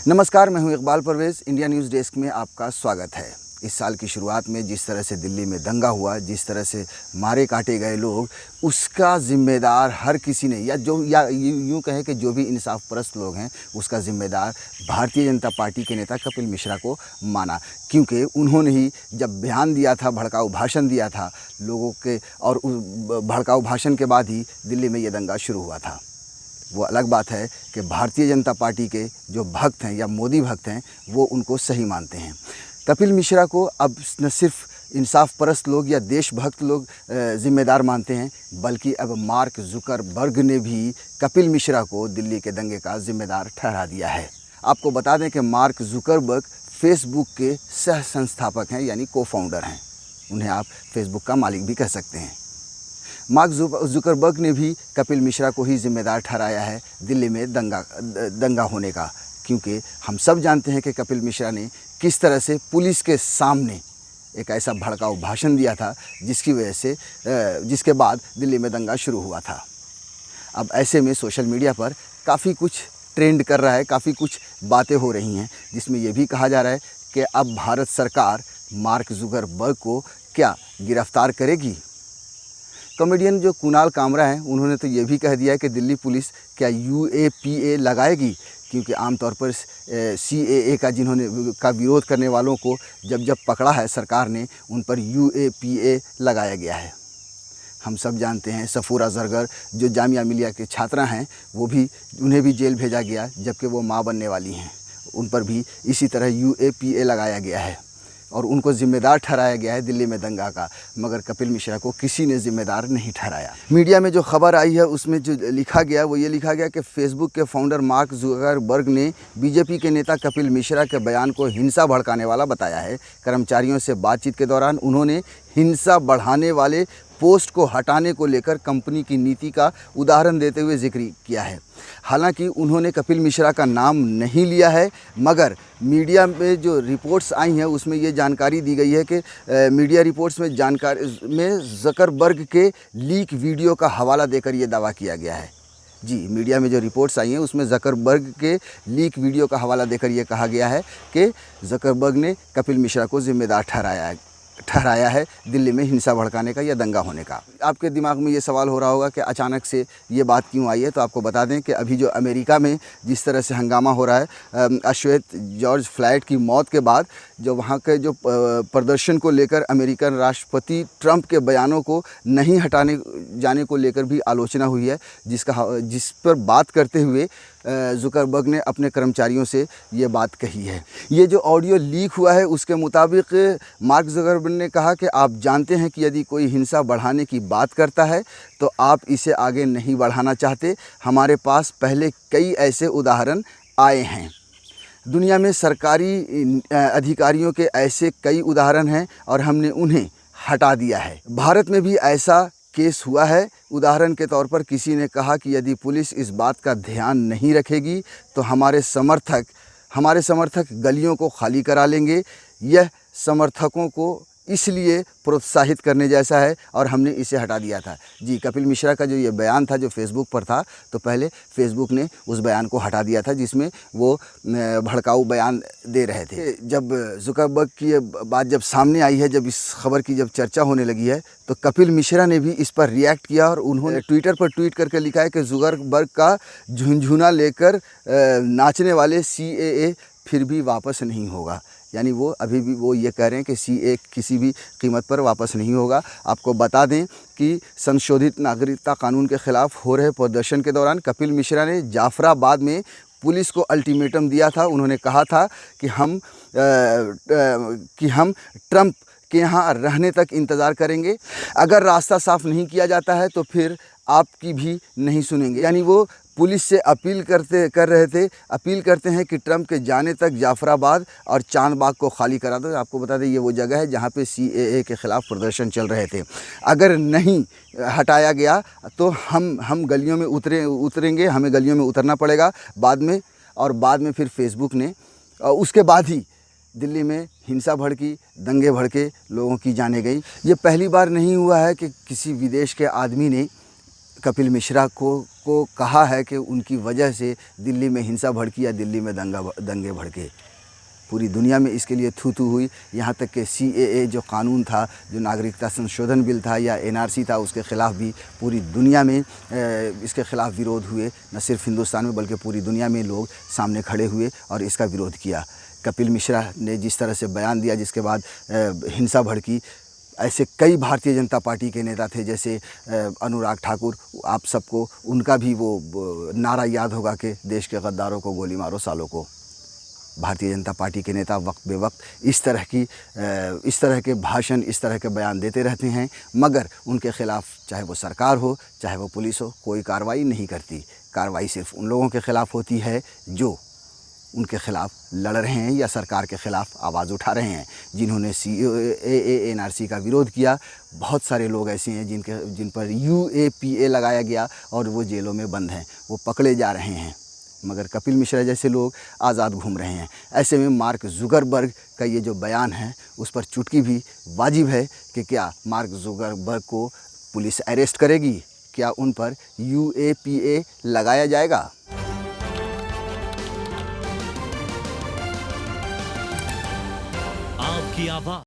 नमस्कार, मैं हूं Iqbal Parvez. India news desk में आपका स्वागत है। इस साल की शुरुआत में जिस तरह से दिल्ली में दंगा हुआ, जिस तरह से मारे काटे गए लोग, उसका ज़िम्मेदार हर किसी ने या यूँ कहें कि जो भी इंसाफ परस्त लोग हैं, उसका ज़िम्मेदार भारतीय जनता पार्टी के नेता कपिल मिश्रा को माना, क्योंकि उन्होंने ही जब बयान दिया था, भड़काऊ भाषण दिया था लोगों के, और उस भड़काऊ भाषण के बाद ही दिल्ली में ये दंगा शुरू हुआ था। वो अलग बात है कि भारतीय जनता पार्टी के जो भक्त हैं या मोदी भक्त हैं, वो उनको सही मानते हैं। कपिल मिश्रा को अब न सिर्फ इंसाफ परस्त लोग या देशभक्त लोग ज़िम्मेदार मानते हैं, बल्कि अब मार्क जुकरबर्ग ने भी कपिल मिश्रा को दिल्ली के दंगे का ज़िम्मेदार ठहरा दिया है। आपको बता दें कि मार्क जुकरबर्ग फेसबुक के सह संस्थापक हैं, यानी को फाउंडर हैं। उन्हें आप फेसबुक का मालिक भी कह सकते हैं। मार्क जुकरबर्ग ने भी कपिल मिश्रा को ही ज़िम्मेदार ठहराया है दिल्ली में दंगा होने का, क्योंकि हम सब जानते हैं कि कपिल मिश्रा ने किस तरह से पुलिस के सामने एक ऐसा भड़काऊ भाषण दिया था जिसकी वजह से जिसके बाद दिल्ली में दंगा शुरू हुआ था। अब ऐसे में सोशल मीडिया पर काफ़ी कुछ ट्रेंड कर रहा है, काफ़ी कुछ बातें हो रही हैं, जिसमें ये भी कहा जा रहा है कि अब भारत सरकार मार्क जुकरबर्ग को क्या गिरफ्तार करेगी। कॉमेडियन जो कुणाल कामरा हैं, उन्होंने तो ये भी कह दिया है कि दिल्ली पुलिस क्या UAPA लगाएगी, क्योंकि आमतौर पर CAA का विरोध करने वालों को जब पकड़ा है सरकार ने, उन पर UAPA लगाया गया है। हम सब जानते हैं सफूरा जरगर जो जामिया मिलिया के छात्रा हैं, उन्हें भी जेल भेजा गया, जबकि वो माँ बनने वाली हैं। उन पर भी इसी तरह UAPA लगाया गया है और उनको ज़िम्मेदार ठहराया गया है दिल्ली में दंगा का, मगर कपिल मिश्रा को किसी ने ज़िम्मेदार नहीं ठहराया। मीडिया में जो खबर आई है उसमें जो लिखा गया वो ये लिखा गया कि फेसबुक के फाउंडर मार्क जुकरबर्ग ने बीजेपी के नेता कपिल मिश्रा के बयान को हिंसा भड़काने वाला बताया है। कर्मचारियों से बातचीत के दौरान उन्होंने हिंसा बढ़ाने वाले पोस्ट को हटाने को लेकर कंपनी की नीति का उदाहरण देते हुए जिक्र किया है। हालांकि उन्होंने कपिल मिश्रा का नाम नहीं लिया है, मगर मीडिया में जो रिपोर्ट्स आई हैं उसमें ये जानकारी दी गई है कि मीडिया रिपोर्ट्स में जुकरबर्ग के लीक वीडियो का हवाला देकर ये दावा किया गया है। जी, मीडिया में जो रिपोर्ट्स आई हैं उसमें जुकरबर्ग के लीक वीडियो का हवाला देकर ये कहा गया है कि जुकरबर्ग ने कपिल मिश्रा को ज़िम्मेदार ठहराया है दिल्ली में हिंसा भड़काने का या दंगा होने का। आपके दिमाग में ये सवाल हो रहा होगा कि अचानक से ये बात क्यों आई है, तो आपको बता दें कि अभी जो अमेरिका में जिस तरह से हंगामा हो रहा है अश्वेत जॉर्ज फ्लॉयड की मौत के बाद, जो वहाँ के जो प्रदर्शन को लेकर अमेरिकन राष्ट्रपति ट्रंप के बयानों को नहीं हटाने जाने को लेकर भी आलोचना हुई है, जिस पर बात करते हुए जुकरबर्ग ने अपने कर्मचारियों से ये बात कही है। ये जो ऑडियो लीक हुआ है उसके मुताबिक मार्क जुकरबर्ग ने कहा कि आप जानते हैं कि यदि कोई हिंसा बढ़ाने की बात करता है तो आप इसे आगे नहीं बढ़ाना चाहते। हमारे पास पहले कई ऐसे उदाहरण आए हैं। दुनिया में सरकारी अधिकारियों के ऐसे कई उदाहरण हैं और हमने उन्हें हटा दिया है। भारत में भी ऐसा केस हुआ है। उदाहरण के तौर पर किसी ने कहा कि यदि पुलिस इस बात का ध्यान नहीं रखेगी तो हमारे समर्थक गलियों को खाली करा लेंगे। यह समर्थकों को इसलिए प्रोत्साहित करने जैसा है और हमने इसे हटा दिया था। जी, कपिल मिश्रा का जो ये बयान था जो फेसबुक पर था, तो पहले फेसबुक ने उस बयान को हटा दिया था जिसमें वो भड़काऊ बयान दे रहे थे। जब जुकरबर्ग की ये बात जब सामने आई है, जब इस खबर की जब चर्चा होने लगी है, तो कपिल मिश्रा ने भी इस पर रिएक्ट किया और उन्होंने ट्विटर पर ट्वीट करके लिखा है कि जुकरबर्ग का झुनझुना लेकर नाचने वाले CAA फिर भी वापस नहीं होगा। यानी वो अभी भी वो ये कह रहे हैं कि CAA किसी भी कीमत पर वापस नहीं होगा। आपको बता दें कि संशोधित नागरिकता कानून के ख़िलाफ़ हो रहे प्रदर्शन के दौरान कपिल मिश्रा ने जाफराबाद में पुलिस को अल्टीमेटम दिया था। उन्होंने कहा था कि हम ट्रंप के यहाँ रहने तक इंतज़ार करेंगे, अगर रास्ता साफ़ नहीं किया जाता है तो फिर आपकी भी नहीं सुनेंगे। यानी वो पुलिस से अपील करते हैं कि ट्रंप के जाने तक जाफराबाद और चांदबाग को खाली करा दो। आपको बता दें ये वो जगह है जहाँ पे CAA के ख़िलाफ़ प्रदर्शन चल रहे थे। अगर नहीं हटाया गया तो हम गलियों में उतरेंगे, हमें गलियों में उतरना पड़ेगा बाद में फिर फेसबुक ने उसके बाद ही दिल्ली में हिंसा भड़की, दंगे भड़के, लोगों की जानें गई। ये पहली बार नहीं हुआ है कि किसी विदेश के आदमी ने कपिल मिश्रा को कहा है कि उनकी वजह से दिल्ली में हिंसा भड़की या दिल्ली में दंगे भड़के। पूरी दुनिया में इसके लिए थू हुई। यहाँ तक कि CAA जो कानून था, जो नागरिकता संशोधन बिल था या NRC था, उसके ख़िलाफ़ भी पूरी दुनिया में इसके ख़िलाफ़ विरोध हुए। न सिर्फ हिंदुस्तान में बल्कि पूरी दुनिया में लोग सामने खड़े हुए और इसका विरोध किया। कपिल मिश्रा ने जिस तरह से बयान दिया जिसके बाद हिंसा भड़की, ऐसे कई भारतीय जनता पार्टी के नेता थे, जैसे अनुराग ठाकुर, आप सबको उनका भी वो नारा याद होगा कि देश के गद्दारों को गोली मारो सालों को। भारतीय जनता पार्टी के नेता वक्त बे वक्त इस तरह के भाषण, इस तरह के बयान देते रहते हैं, मगर उनके ख़िलाफ़ चाहे वो सरकार हो चाहे वो पुलिस हो, कोई कार्रवाई नहीं करती। कार्रवाई सिर्फ उन लोगों के ख़िलाफ़ होती है जो उनके ख़िलाफ़ लड़ रहे हैं या सरकार के ख़िलाफ़ आवाज़ उठा रहे हैं, जिन्होंने CAA NRC का विरोध किया। बहुत सारे लोग ऐसे हैं जिन पर UAPA लगाया गया और वो जेलों में बंद हैं, वो पकड़े जा रहे हैं, मगर कपिल मिश्रा जैसे लोग आज़ाद घूम रहे हैं। ऐसे में मार्क जुकरबर्ग का ये जो बयान है उस पर चुटकी भी वाजिब है कि क्या मार्क जुकरबर्ग को पुलिस अरेस्ट करेगी, क्या उन पर UAPA लगाया जाएगा। आपकी आवाज़